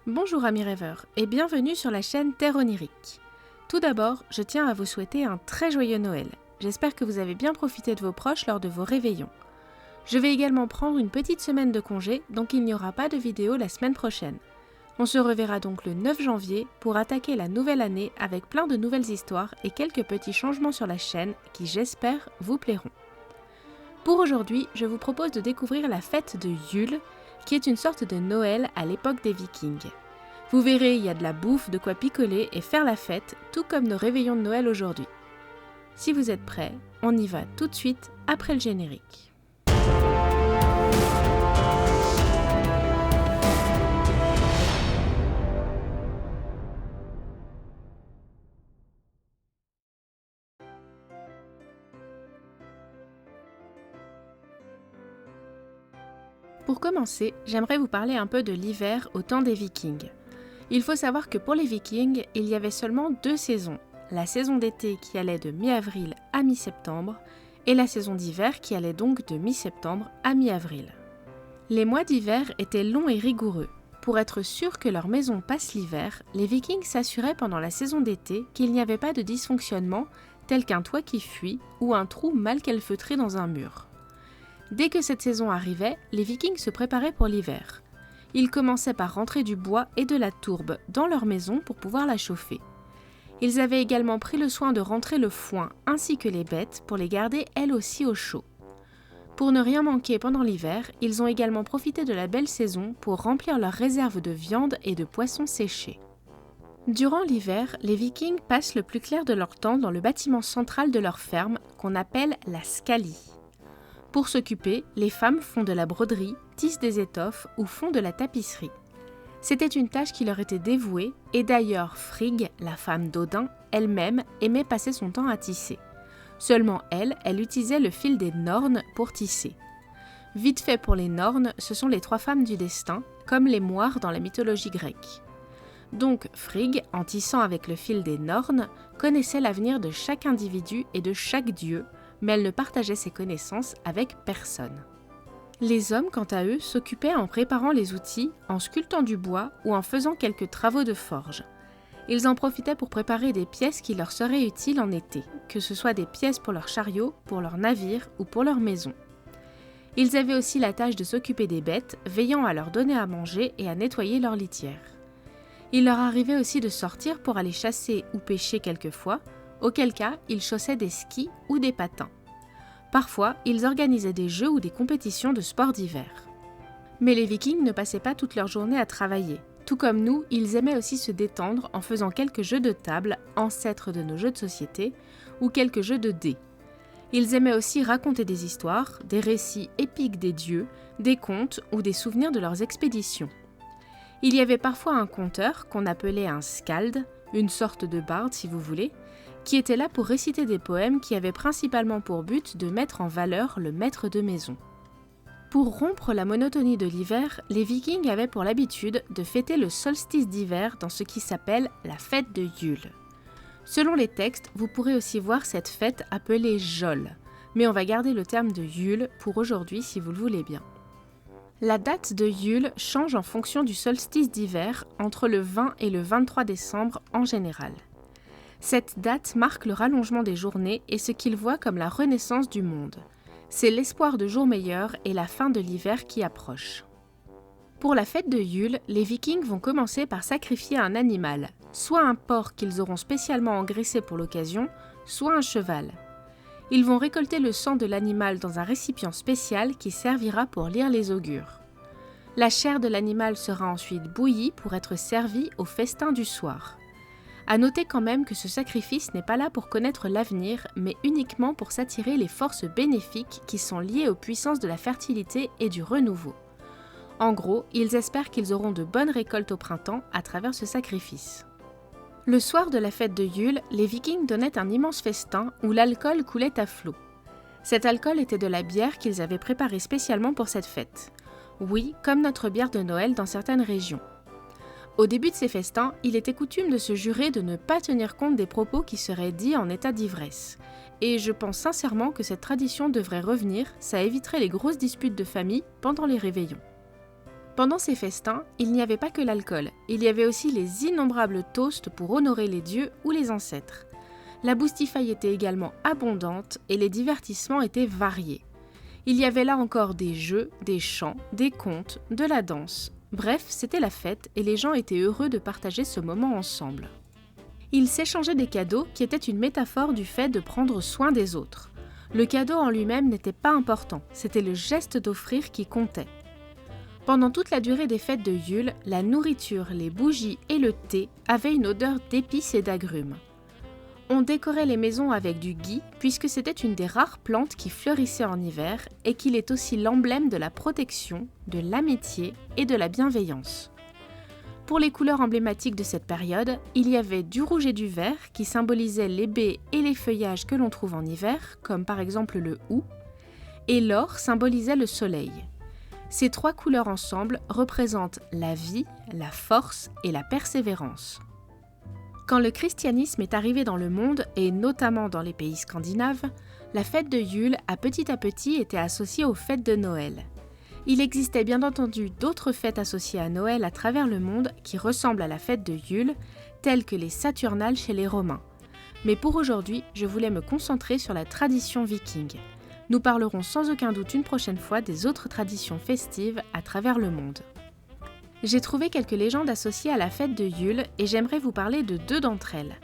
Bonjour amis rêveurs et bienvenue sur la chaîne Terre Onirique. Tout d'abord, je tiens à vous souhaiter un très joyeux Noël. J'espère que vous avez bien profité de vos proches lors de vos réveillons. Je vais également prendre une petite semaine de congé, donc il n'y aura pas de vidéo la semaine prochaine. On se reverra donc le 9 janvier pour attaquer la nouvelle année avec plein de nouvelles histoires et quelques petits changements sur la chaîne qui, j'espère, vous plairont. Pour aujourd'hui, je vous propose de découvrir la fête de Yule, qui est une sorte de Noël à l'époque des Vikings. Vous verrez, il y a de la bouffe, de quoi picoler et faire la fête, tout comme nos réveillons de Noël aujourd'hui. Si vous êtes prêts, on y va tout de suite après le générique. Pour commencer, j'aimerais vous parler un peu de l'hiver au temps des Vikings. Il faut savoir que pour les Vikings, il y avait seulement 2 saisons, la saison d'été qui allait de mi-avril à mi-septembre et la saison d'hiver qui allait donc de mi-septembre à mi-avril. Les mois d'hiver étaient longs et rigoureux. Pour être sûr que leur maison passe l'hiver, les Vikings s'assuraient pendant la saison d'été qu'il n'y avait pas de dysfonctionnement tel qu'un toit qui fuit ou un trou mal calfeutré dans un mur. Dès que cette saison arrivait, les Vikings se préparaient pour l'hiver. Ils commençaient par rentrer du bois et de la tourbe dans leur maison pour pouvoir la chauffer. Ils avaient également pris le soin de rentrer le foin ainsi que les bêtes pour les garder elles aussi au chaud. Pour ne rien manquer pendant l'hiver, ils ont également profité de la belle saison pour remplir leurs réserves de viande et de poissons séchés. Durant l'hiver, les Vikings passent le plus clair de leur temps dans le bâtiment central de leur ferme qu'on appelle la Scalie. Pour s'occuper, les femmes font de la broderie, tissent des étoffes ou font de la tapisserie. C'était une tâche qui leur était dévouée et d'ailleurs Frigg, la femme d'Odin, elle-même aimait passer son temps à tisser. Seulement elle utilisait le fil des Nornes pour tisser. Vite fait pour les Nornes, ce sont les 3 femmes du destin, comme les moires dans la mythologie grecque. Donc Frigg, en tissant avec le fil des Nornes, connaissait l'avenir de chaque individu et de chaque dieu, mais elle ne partageait ses connaissances avec personne. Les hommes, quant à eux, s'occupaient en préparant les outils, en sculptant du bois ou en faisant quelques travaux de forge. Ils en profitaient pour préparer des pièces qui leur seraient utiles en été, que ce soit des pièces pour leurs chariots, pour leurs navires ou pour leurs maisons. Ils avaient aussi la tâche de s'occuper des bêtes, veillant à leur donner à manger et à nettoyer leur litière. Il leur arrivait aussi de sortir pour aller chasser ou pêcher quelquefois, auquel cas ils chaussaient des skis ou des patins. Parfois, ils organisaient des jeux ou des compétitions de sports d'hiver. Mais les Vikings ne passaient pas toute leur journée à travailler. Tout comme nous, ils aimaient aussi se détendre en faisant quelques jeux de table, ancêtres de nos jeux de société, ou quelques jeux de dés. Ils aimaient aussi raconter des histoires, des récits épiques des dieux, des contes ou des souvenirs de leurs expéditions. Il y avait parfois un conteur qu'on appelait un skald, une sorte de barde si vous voulez, qui était là pour réciter des poèmes qui avaient principalement pour but de mettre en valeur le maître de maison. Pour rompre la monotonie de l'hiver, les Vikings avaient pour l'habitude de fêter le solstice d'hiver dans ce qui s'appelle la fête de Yule. Selon les textes, vous pourrez aussi voir cette fête appelée Jol, mais on va garder le terme de Yule pour aujourd'hui si vous le voulez bien. La date de Yule change en fonction du solstice d'hiver entre le 20 et le 23 décembre en général. Cette date marque le rallongement des journées et ce qu'ils voient comme la renaissance du monde. C'est l'espoir de jours meilleurs et la fin de l'hiver qui approche. Pour la fête de Yule, les Vikings vont commencer par sacrifier un animal, soit un porc qu'ils auront spécialement engraissé pour l'occasion, soit un cheval. Ils vont récolter le sang de l'animal dans un récipient spécial qui servira pour lire les augures. La chair de l'animal sera ensuite bouillie pour être servie au festin du soir. À noter quand même que ce sacrifice n'est pas là pour connaître l'avenir, mais uniquement pour s'attirer les forces bénéfiques qui sont liées aux puissances de la fertilité et du renouveau. En gros, ils espèrent qu'ils auront de bonnes récoltes au printemps à travers ce sacrifice. Le soir de la fête de Yule, les Vikings donnaient un immense festin où l'alcool coulait à flots. Cet alcool était de la bière qu'ils avaient préparée spécialement pour cette fête. Oui, comme notre bière de Noël dans certaines régions. Au début de ces festins, il était coutume de se jurer de ne pas tenir compte des propos qui seraient dits en état d'ivresse. Et je pense sincèrement que cette tradition devrait revenir, ça éviterait les grosses disputes de famille pendant les réveillons. Pendant ces festins, il n'y avait pas que l'alcool, il y avait aussi les innombrables toasts pour honorer les dieux ou les ancêtres. La boustifaille était également abondante et les divertissements étaient variés. Il y avait là encore des jeux, des chants, des contes, de la danse. Bref, c'était la fête et les gens étaient heureux de partager ce moment ensemble. Ils s'échangeaient des cadeaux qui étaient une métaphore du fait de prendre soin des autres. Le cadeau en lui-même n'était pas important, c'était le geste d'offrir qui comptait. Pendant toute la durée des fêtes de Yule, la nourriture, les bougies et le thé avaient une odeur d'épices et d'agrumes. On décorait les maisons avec du gui puisque c'était une des rares plantes qui fleurissait en hiver et qu'il est aussi l'emblème de la protection, de l'amitié et de la bienveillance. Pour les couleurs emblématiques de cette période, il y avait du rouge et du vert qui symbolisaient les baies et les feuillages que l'on trouve en hiver, comme par exemple le houx, et l'or symbolisait le soleil. Ces trois couleurs ensemble représentent la vie, la force et la persévérance. Quand le christianisme est arrivé dans le monde, et notamment dans les pays scandinaves, la fête de Yule a petit été associée aux fêtes de Noël. Il existait bien entendu d'autres fêtes associées à Noël à travers le monde qui ressemblent à la fête de Yule, telles que les Saturnales chez les Romains. Mais pour aujourd'hui, je voulais me concentrer sur la tradition viking. Nous parlerons sans aucun doute une prochaine fois des autres traditions festives à travers le monde. J'ai trouvé quelques légendes associées à la fête de Yule et j'aimerais vous parler de deux d'entre elles.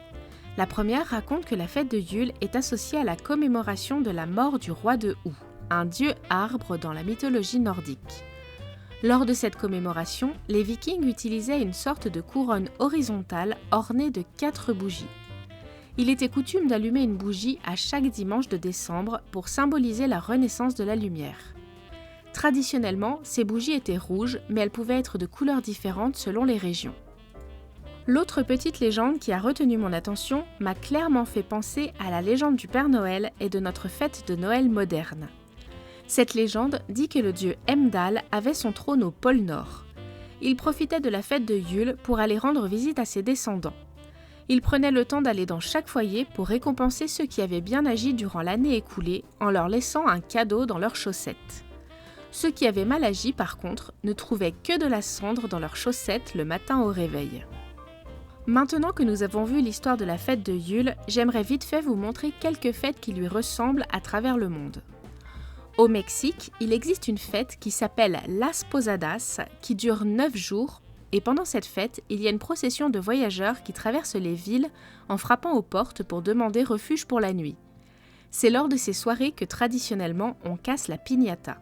La première raconte que la fête de Yule est associée à la commémoration de la mort du roi de Houx, un dieu arbre dans la mythologie nordique. Lors de cette commémoration, les Vikings utilisaient une sorte de couronne horizontale ornée de 4 bougies. Il était coutume d'allumer une bougie à chaque dimanche de décembre pour symboliser la renaissance de la lumière. Traditionnellement, ces bougies étaient rouges, mais elles pouvaient être de couleurs différentes selon les régions. L'autre petite légende qui a retenu mon attention m'a clairement fait penser à la légende du Père Noël et de notre fête de Noël moderne. Cette légende dit que le dieu Heimdall avait son trône au pôle Nord. Il profitait de la fête de Yule pour aller rendre visite à ses descendants. Il prenait le temps d'aller dans chaque foyer pour récompenser ceux qui avaient bien agi durant l'année écoulée en leur laissant un cadeau dans leurs chaussettes. Ceux qui avaient mal agi, par contre, ne trouvaient que de la cendre dans leurs chaussettes le matin au réveil. Maintenant que nous avons vu l'histoire de la fête de Yule, j'aimerais vite fait vous montrer quelques fêtes qui lui ressemblent à travers le monde. Au Mexique, il existe une fête qui s'appelle Las Posadas, qui dure 9 jours, et pendant cette fête, il y a une procession de voyageurs qui traversent les villes en frappant aux portes pour demander refuge pour la nuit. C'est lors de ces soirées que traditionnellement on casse la piñata.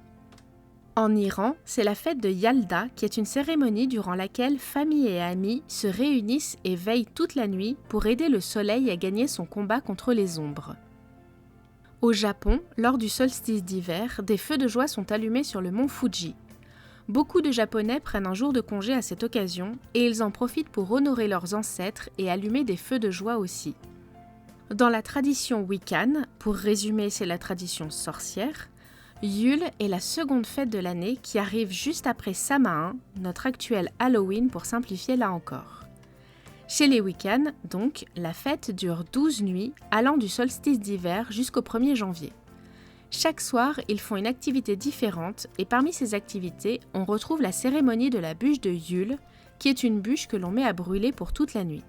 En Iran, c'est la fête de Yalda qui est une cérémonie durant laquelle famille et amis se réunissent et veillent toute la nuit pour aider le soleil à gagner son combat contre les ombres. Au Japon, lors du solstice d'hiver, des feux de joie sont allumés sur le mont Fuji. Beaucoup de Japonais prennent un jour de congé à cette occasion et ils en profitent pour honorer leurs ancêtres et allumer des feux de joie aussi. Dans la tradition Wiccan, pour résumer c'est la tradition sorcière, Yule est la seconde fête de l'année qui arrive juste après Samhain, notre actuel Halloween pour simplifier là encore. Chez les Wiccans, donc, la fête dure 12 nuits, allant du solstice d'hiver jusqu'au 1er janvier. Chaque soir, ils font une activité différente et parmi ces activités, on retrouve la cérémonie de la bûche de Yule, qui est une bûche que l'on met à brûler pour toute la nuit.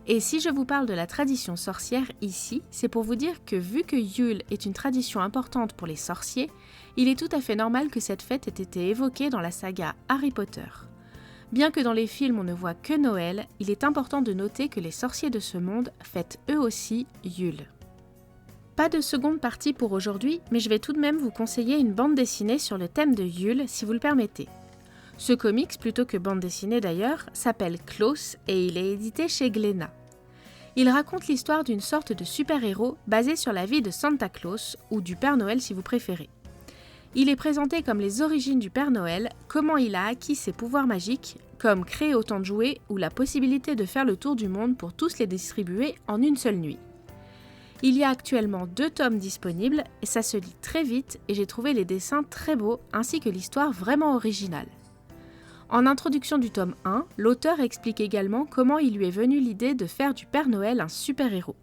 Et si je vous parle de la tradition sorcière ici, c'est pour vous dire que vu que Yule est une tradition importante pour les sorciers, il est tout à fait normal que cette fête ait été évoquée dans la saga Harry Potter. Bien que dans les films on ne voit que Noël, il est important de noter que les sorciers de ce monde fêtent eux aussi Yule. Pas de seconde partie pour aujourd'hui, mais je vais tout de même vous conseiller une bande dessinée sur le thème de Yule si vous le permettez. Ce comics, plutôt que bande dessinée d'ailleurs, s'appelle Klaus et il est édité chez Glénat. Il raconte l'histoire d'une sorte de super-héros basé sur la vie de Santa Claus, ou du Père Noël si vous préférez. Il est présenté comme les origines du Père Noël, comment il a acquis ses pouvoirs magiques, comme créer autant de jouets ou la possibilité de faire le tour du monde pour tous les distribuer en une seule nuit. Il y a actuellement 2 tomes disponibles et ça se lit très vite et j'ai trouvé les dessins très beaux ainsi que l'histoire vraiment originale. En introduction du tome 1, l'auteur explique également comment il lui est venu l'idée de faire du Père Noël un super-héros.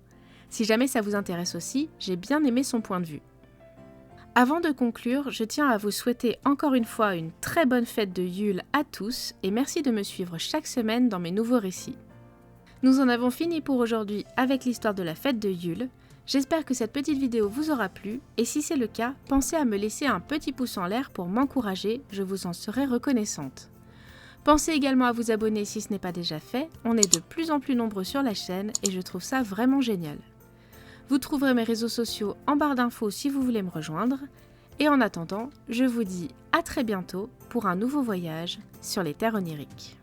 Si jamais ça vous intéresse aussi, j'ai bien aimé son point de vue. Avant de conclure, je tiens à vous souhaiter encore une fois une très bonne fête de Yule à tous et merci de me suivre chaque semaine dans mes nouveaux récits. Nous en avons fini pour aujourd'hui avec l'histoire de la fête de Yule. J'espère que cette petite vidéo vous aura plu et si c'est le cas, pensez à me laisser un petit pouce en l'air pour m'encourager, je vous en serai reconnaissante. Pensez également à vous abonner si ce n'est pas déjà fait, on est de plus en plus nombreux sur la chaîne et je trouve ça vraiment génial. Vous trouverez mes réseaux sociaux en barre d'infos si vous voulez me rejoindre. Et en attendant, je vous dis à très bientôt pour un nouveau voyage sur les terres oniriques.